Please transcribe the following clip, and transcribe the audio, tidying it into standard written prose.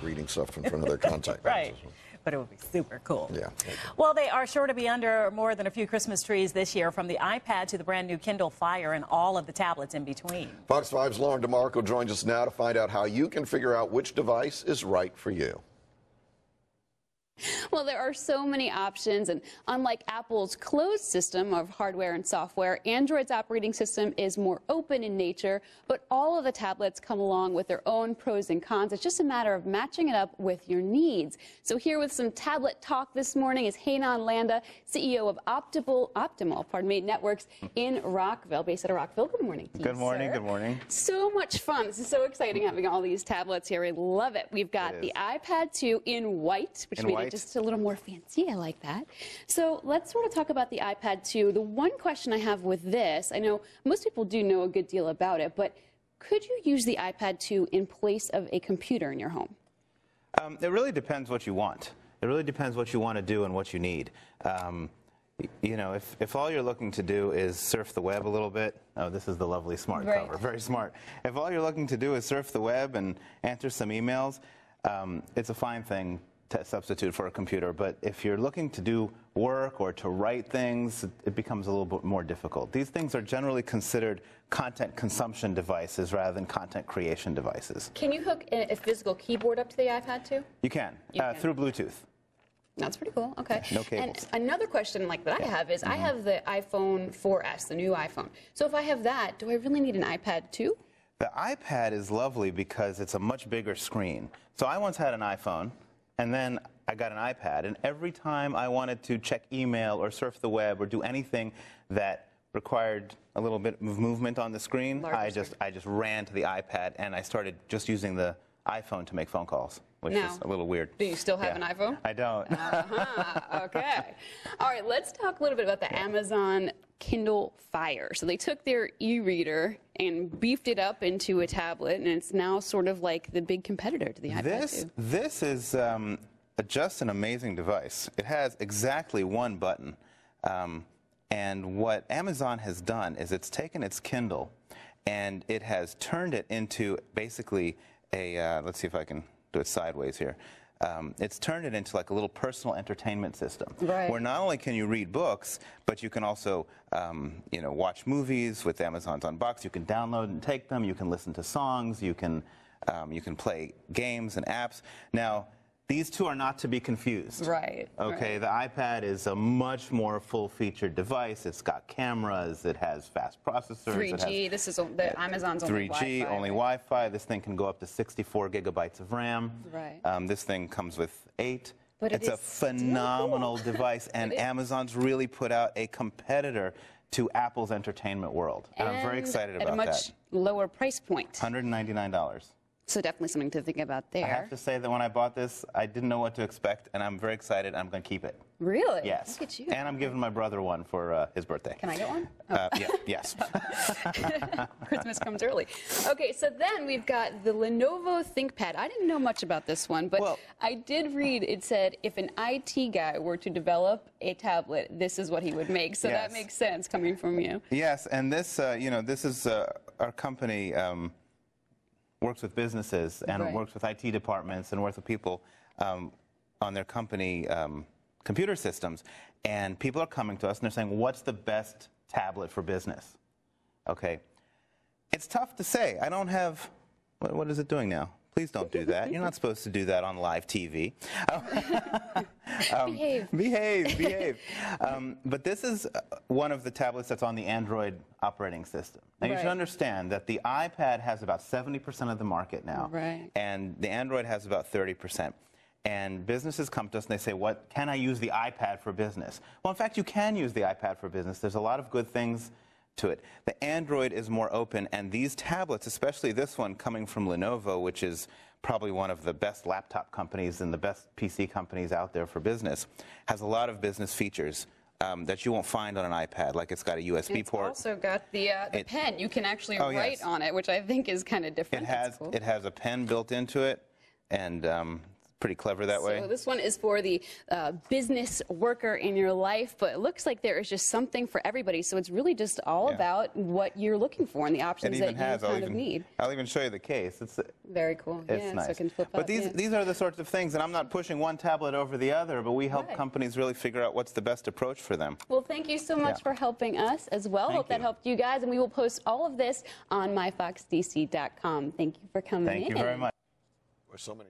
reading stuff in front of their contact Right. lenses. But it would be super cool. Yeah. Well, they are sure to be under more than a few Christmas trees this year, from the iPad to the brand new Kindle Fire and all of the tablets in between. Fox 5's Lauren DeMarco joins us now to find out how you can figure out which device is right for you. Well, there are so many options, and unlike Apple's closed system of hardware and software, Android's operating system is more open in nature, but all of the tablets come along with their own pros and cons. It's just a matter of matching it up with your needs. So here with some tablet talk this morning is Heinan Landa, CEO of Optimal Networks in Rockville, based out of Rockville. Good morning to you, Good morning, sir. good morning. So much fun. This is so exciting having all these tablets here. I love it. We've got the iPad 2 in white, which made it just a little more fancy. I like that. So let's sort of talk about the iPad 2. The one question I have with this, I know most people do know a good deal about it, but could you use the iPad 2 in place of a computer in your home? It really depends what you want. It really depends what you want to do and what you need. You know, if all you're looking to do is surf the web a little bit, oh, this is the lovely smart cover, very smart. If all you're looking to do is surf the web and answer some emails, it's a fine thing to substitute for a computer. But if you're looking to do work or to write things, it becomes a little bit more difficult. These things are generally considered content consumption devices rather than content creation devices. Can you hook a physical keyboard up to the iPad 2? You can, through Bluetooth. That's pretty cool. Okay. No cables. And another question that I have is, I have the iPhone 4S, the new iPhone. So if I have that, do I really need an iPad 2? The iPad is lovely because it's a much bigger screen. So I once had an iPhone, and then I got an iPad, and every time I wanted to check email or surf the web or do anything that required a little bit of movement on the screen, I just ran to the iPad, and I started just using the iPhone to make phone calls, which is a little weird. Do you still have an iPhone? I don't. Okay. All right, let's talk a little bit about the Amazon Kindle Fire. So they took their e-reader and beefed it up into a tablet, and it's now sort of like the big competitor to the iPad 2. This is just an amazing device. It has exactly one button. And what Amazon has done is it's taken its Kindle and it has turned it into basically a, let's see if I can do it sideways here. It's turned it into like a little personal entertainment system, where not only can you read books, but you can also, you know, watch movies with Amazon's Unbox. You can download and take them. You can listen to songs. You can play games and apps. Now, these two are not to be confused. Right. Okay, the iPad is a much more full-featured device. It's got cameras. It has fast processors. 3G. This is the Amazon's only 3G, Wi-Fi. only Wi-Fi. This thing can go up to 64 gigabytes of RAM. Right. This thing comes with 8. But it's a phenomenal device, and Amazon's really put out a competitor to Apple's entertainment world. And I'm very excited about that. At a much lower price point. $199. So definitely something to think about there. I have to say that when I bought this, I didn't know what to expect, and I'm very excited. I'm going to keep it. Really? Yes. Look at you. And I'm giving my brother one for his birthday. Can I get one? Yeah, yes. Christmas comes early. Okay, so then we've got the Lenovo Thinkpad. I didn't know much about this one, but I did read it said if an IT guy were to develop a tablet, this is what he would make. So that makes sense coming from you. Yes, and this, you know, this is our company. Works with businesses and works with IT departments and works with people on their company computer systems. And people are coming to us and they're saying, what's the best tablet for business? Okay. It's tough to say. I don't have, what is it doing now? Please don't do that. You're not supposed to do that on live TV. Behave. But this is one of the tablets that's on the Android operating system. Now, you should understand that the iPad has about 70% of the market now, and the Android has about 30%. And businesses come to us and they say, what, can I use the iPad for business? Well, in fact, you can use the iPad for business. There's a lot of good things to it. The Android is more open, and these tablets, especially this one coming from Lenovo, which is probably one of the best laptop companies and the best PC companies out there for business, has a lot of business features that you won't find on an iPad, like it's got a USB port. It's also got the pen. You can actually write on it, which I think is kind of different. It has a pen built into it, and pretty clever that way. So this one is for the business worker in your life, but it looks like there is just something for everybody. So it's really just all about what you're looking for and the options that you kind of need. I'll even show you the case. It's very cool. It's nice. So it can flip but up, these are the sorts of things, and I'm not pushing one tablet over the other, but we help companies really figure out what's the best approach for them. Well, thank you so much for helping us as well. Hope that helped you guys, and we will post all of this on myfoxdc.com. Thank you for coming in. Thank you very much. There's so many